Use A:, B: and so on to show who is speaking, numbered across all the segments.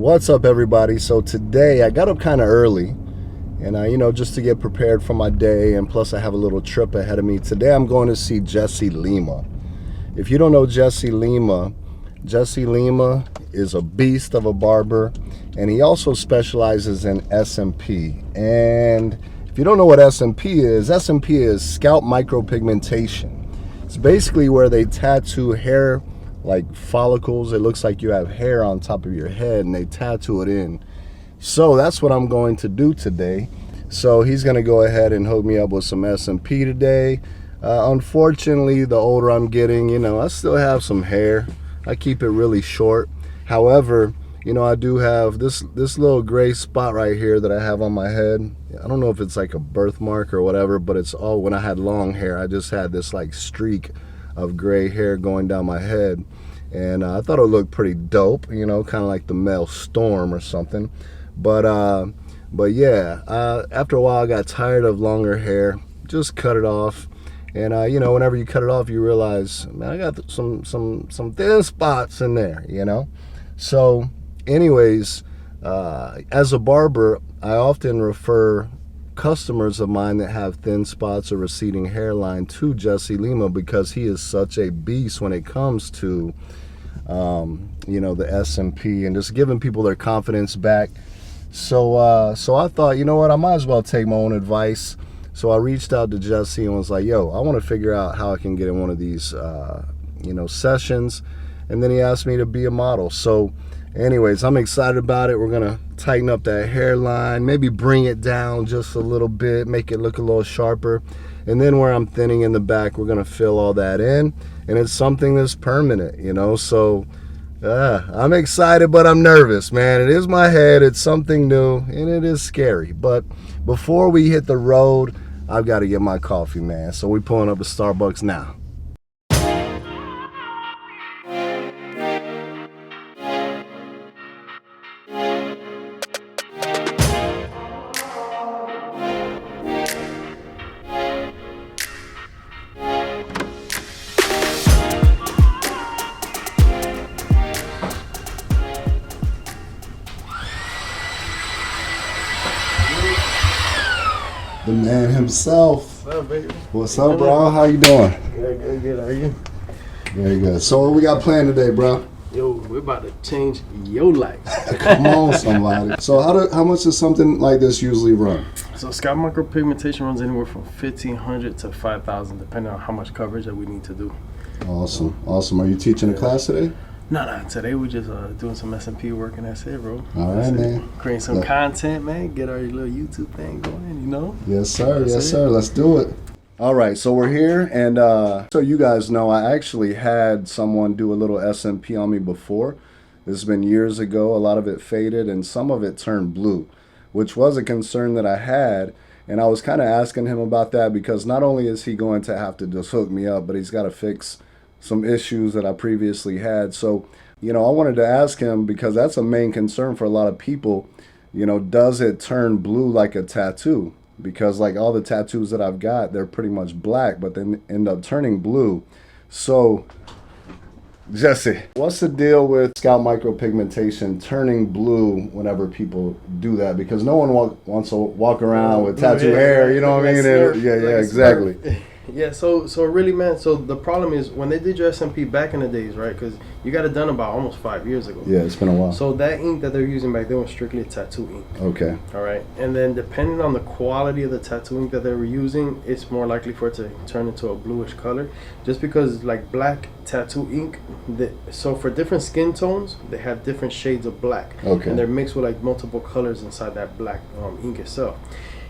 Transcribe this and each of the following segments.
A: What's up, everybody? So today I got up kind of early, and just to get prepared for my day, and plus I have a little trip ahead of me. Today I'm going to see Jesse Lima. If you don't know Jesse Lima is a beast of a barber, and he also specializes in SMP. And if you don't know what SMP is scalp micropigmentation. It's basically where they tattoo hair like follicles. It looks like you have hair on top of your head and they tattoo it in. So that's what I'm going to do today. So he's going to go ahead and hook me up with some SMP today. Unfortunately, the older I'm getting, I still have some hair. I keep it really short. However, I do have this little gray spot right here that I have on my head. I don't know if it's like a birthmark or whatever, but it's all when I had long hair. I just had this like streak of gray hair going down my head, and I thought it looked pretty dope, kind of like the male storm or something. But yeah, after a while I got tired of longer hair, just cut it off. And whenever you cut it off, you realize, man, I got some thin spots in there, So anyways, as a barber, I often refer customers of mine that have thin spots or receding hairline to Jesse Lima, because he is such a beast when it comes to the SMP and just giving people their confidence back. So I thought, I might as well take my own advice. So I reached out to Jesse and was like, yo, I want to figure out how I can get in one of these sessions. And then he asked me to be a model. So anyways, I'm excited about it. We're gonna tighten up that hairline, maybe bring it down just a little bit, make it look a little sharper. And then where I'm thinning in the back, we're gonna fill all that in. And it's something that's permanent, So I'm excited, but I'm nervous, man. It is my head, it's something new, and it is scary. But before we hit the road, I've got to get my coffee, man. So we're pulling up at Starbucks now. The man himself.
B: What's up, baby?
A: What's up, bro? How you doing?
B: Good. How are you?
A: Very good. So what we got planned today, bro?
B: Yo, we're about to change your life.
A: Come on, somebody. So how much does something like this usually run?
B: So scalp micropigmentation runs anywhere from $1,500 to $5,000, depending on how much coverage that we need to do.
A: Awesome. Are you teaching a class today?
B: No. Today we're just doing some SMP work, and that's it, bro.
A: All right, man.
B: Creating some content, man. Get our little YouTube thing going,
A: Yes, sir. Yes, sir. Let's do it. All right, so we're here, and so you guys know, I actually had someone do a little SMP on me before. This has been years ago. A lot of it faded, and some of it turned blue, which was a concern that I had. And I was kind of asking him about that, because not only is he going to have to just hook me up, but he's got to fix some issues that I previously had. So, I wanted to ask him, because that's a main concern for a lot of people. Does it turn blue like a tattoo? Because like all the tattoos that I've got, they're pretty much black, but they end up turning blue. So, Jesse, what's the deal with scalp micropigmentation turning blue whenever people do that? Because no one wants to walk around with tattoo hair, you know what I mean? Yeah, exactly.
B: Yeah, so really, man, so the problem is when they did your SMP back in the days, right? Because you got it done about almost 5 years ago.
A: Yeah, it's been a while.
B: So that ink that they're using back then was strictly a tattoo ink.
A: Okay.
B: All right. And then depending on the quality of the tattoo ink that they were using, it's more likely for it to turn into a bluish color. Just because like black tattoo ink, so for different skin tones, they have different shades of black.
A: Okay.
B: And they're mixed with like multiple colors inside that black ink itself.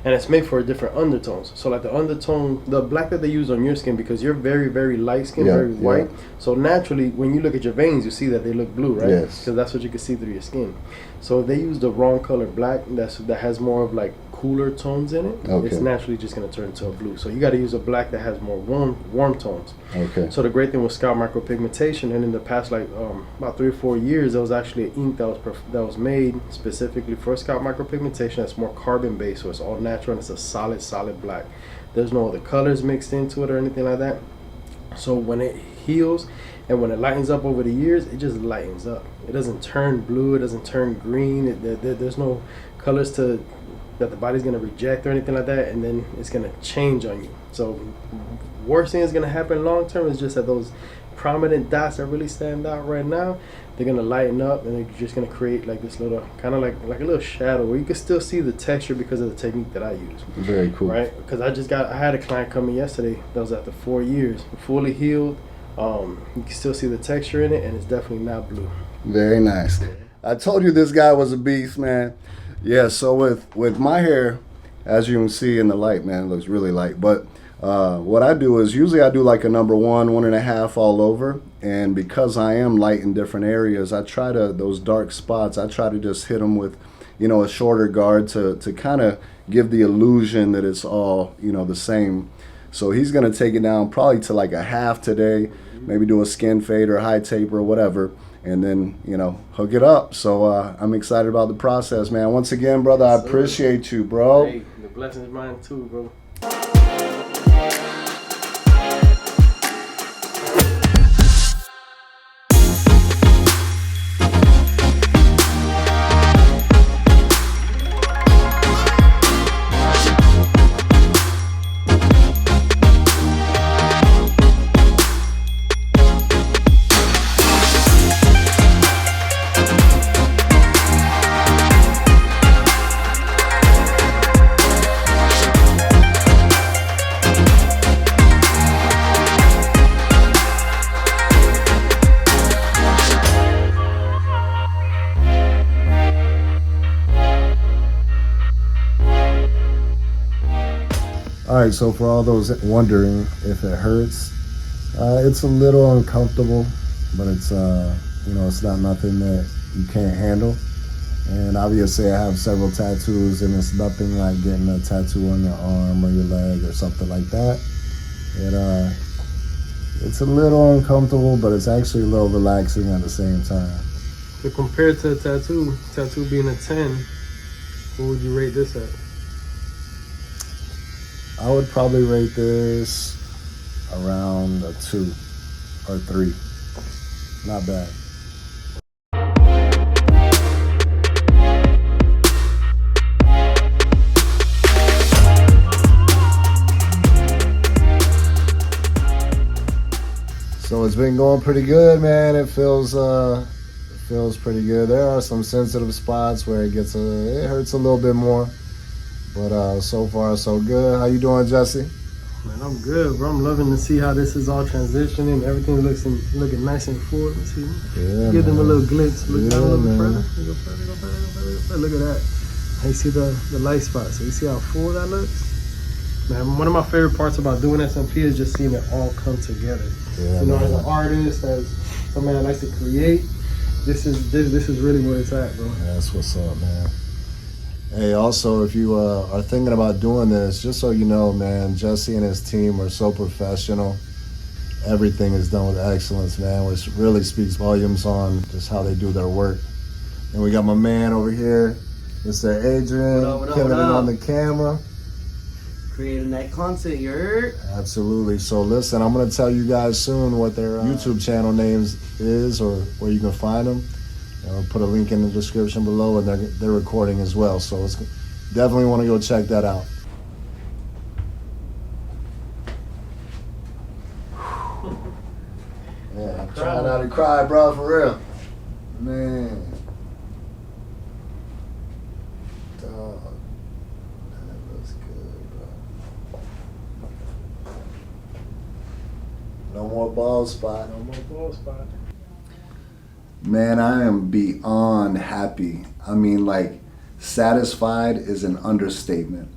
B: And it's made for different undertones. So like the undertone, the black that they use on your skin, because you're very, very light skin, very white. So naturally, when you look at your veins, you see that they look blue, right?
A: Yes.
B: Because that's what you can see through your skin. So they use the wrong color black that has more of like cooler tones in it.
A: Okay.
B: It's naturally just going to turn into a blue. So you got to use a black that has more warm tones.
A: Okay.
B: So the great thing with scalp micropigmentation, and in the past like about 3 or 4 years, there was actually an ink that was made specifically for scalp micropigmentation that's more carbon based, so it's all natural and it's a solid black. There's no other colors mixed into it or anything like that. So when it heals and when it lightens up over the years, it just lightens up. It doesn't turn blue. It doesn't turn green. There's no colors that the body's gonna reject or anything like that, and then it's gonna change on you. So worst thing is gonna happen long term is just that those prominent dots that really stand out right now, they're gonna lighten up, and they're just gonna create like this little kind of like a little shadow where you can still see the texture because of the technique that I use.
A: Very cool.
B: Right? Because I had a client come in yesterday that was after 4 years, fully healed. You can still see the texture in it, and it's definitely not blue.
A: Very nice. I told you this guy was a beast, man. Yeah, so with my hair, as you can see in the light, man, it looks really light. But what I do is usually I do like a number 1.5 all over. And because I am light in different areas, I try to, those dark spots, I try to just hit them with, a shorter guard to kind of give the illusion that it's all, the same. So he's going to take it down probably to like a half today, maybe do a skin fade or high taper or whatever, and then, hook it up. So I'm excited about the process, man. Once again, brother, I appreciate you, bro.
B: Hey, the blessing's mine too, bro.
A: All right, so for all those wondering if it hurts, it's a little uncomfortable, but it's it's not nothing that you can't handle. And obviously I have several tattoos, and it's nothing like getting a tattoo on your arm or your leg or something like that. It's a little uncomfortable, but it's actually a little relaxing at the same time.
B: So compared to a tattoo being a 10, what would you rate this at?
A: I would probably rate this around a 2 or 3. Not bad. So it's been going pretty good, man. It feels pretty good. There are some sensitive spots where it hurts a little bit more. But so far, so good. How you doing, Jesse?
B: Man, I'm good, bro. I'm loving to see how this is all transitioning. Everything looking nice and full. Let's see.
A: Yeah,
B: give them a little glimpse. Look down a little bit
A: man.
B: further. Go further. Look at that. You see the light spot. So you see how full that looks? Man, one of my favorite parts about doing SMP is just seeing it all come together.
A: Yeah,
B: as an artist, as somebody that likes to create, this is really where it's at, bro.
A: Yeah, that's what's up, man. Hey, also, if you are thinking about doing this, just so you know, man, Jesse and his team are so professional. Everything is done with excellence, man, which really speaks volumes on just how they do their work. And we got my man over here, Mr. Adrian, killing it on the camera.
C: Creating that content, you heard?
A: Absolutely. So listen, I'm going to tell you guys soon what their YouTube channel names is or where you can find them. I'll put a link in the description below, and they're recording as well. So it's definitely want to go check that out. Yeah, I'm trying not to cry, bro, for real. Man. Dog. That looks good, bro. No more bald spot.
B: No more bald spot.
A: Man, I am beyond happy. I mean, like, satisfied is an understatement.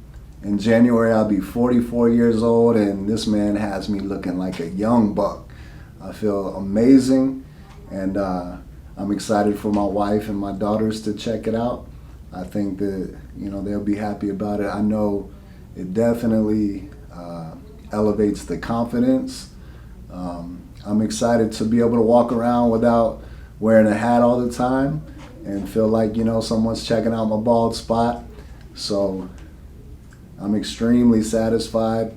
A: In January, I'll be 44 years old, and this man has me looking like a young buck. I feel amazing, and I'm excited for my wife and my daughters to check it out. I think that, they'll be happy about it. I know it definitely elevates the confidence. I'm excited to be able to walk around without wearing a hat all the time and feel like, someone's checking out my bald spot. So I'm extremely satisfied.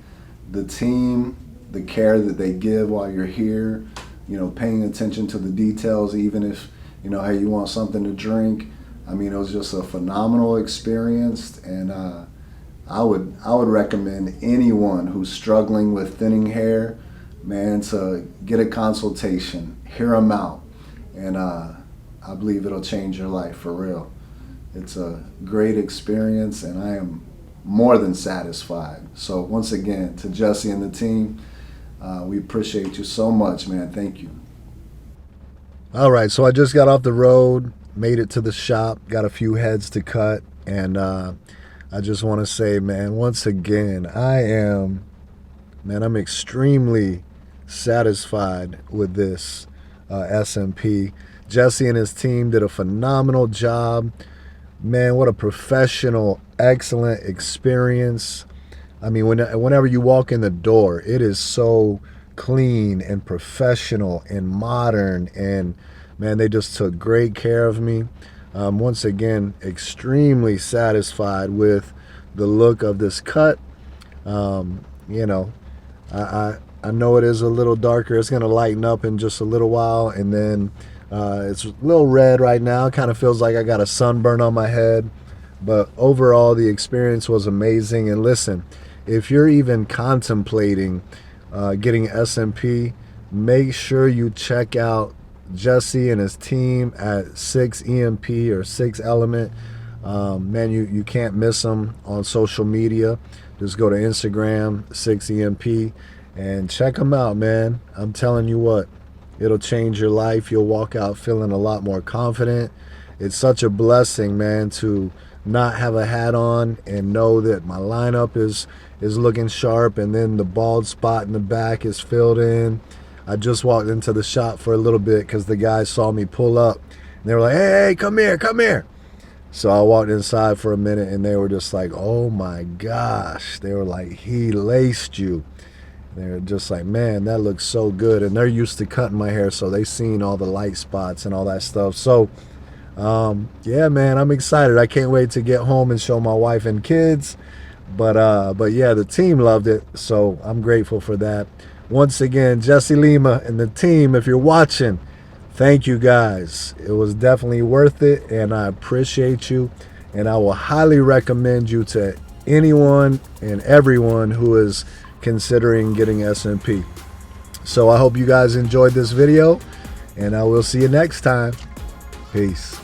A: The team the care that they give while you're here, you know, paying attention to the details, even if, you know, hey, you want something to drink. I mean, it was just a phenomenal experience, and I would recommend anyone who's struggling with thinning hair, man, to get a consultation, hear them out, and I believe it'll change your life for real. It's a great experience, and I am more than satisfied. So once again, to Jesse and the team, we appreciate you so much, man. Thank you. All right, so I just got off the road, made it to the shop, got a few heads to cut, and I just want to say, man, once again, I'm extremely satisfied with this SMP. Jesse and his team did a phenomenal job. Man, what a professional, excellent experience. I mean, whenever you walk in the door, it is so clean and professional and modern, and man, they just took great care of me. Once again, extremely satisfied with the look of this cut. You know, I know it is a little darker. It's gonna lighten up in just a little while, and then it's a little red right now. Kind of feels like I got a sunburn on my head, but overall the experience was amazing. And listen, if you're even contemplating getting SMP, make sure you check out Jesse and his team at 6 EMP or 6 Element. Man, you can't miss them on social media. Just go to Instagram, 6 EMP, and check them out, man. I'm telling you what, it'll change your life. You'll walk out feeling a lot more confident. It's such a blessing, man, to not have a hat on and know that my lineup is looking sharp, and then the bald spot in the back is filled in. I just walked into the shop for a little bit because the guys saw me pull up, and they were like, hey, come here, come here. So I walked inside for a minute, and they were just like, oh my gosh. They were like, he laced you. They were just like, man, that looks so good. And they're used to cutting my hair, so they've seen all the light spots and all that stuff. So yeah, man, I'm excited. I can't wait to get home and show my wife and kids. But yeah, the team loved it, so I'm grateful for that. Once again, Jesse Lima and the team, if you're watching, thank you guys. It was definitely worth it, and I appreciate you, and I will highly recommend you to anyone and everyone who is considering getting SMP. So I hope you guys enjoyed this video, and I will see you next time. Peace.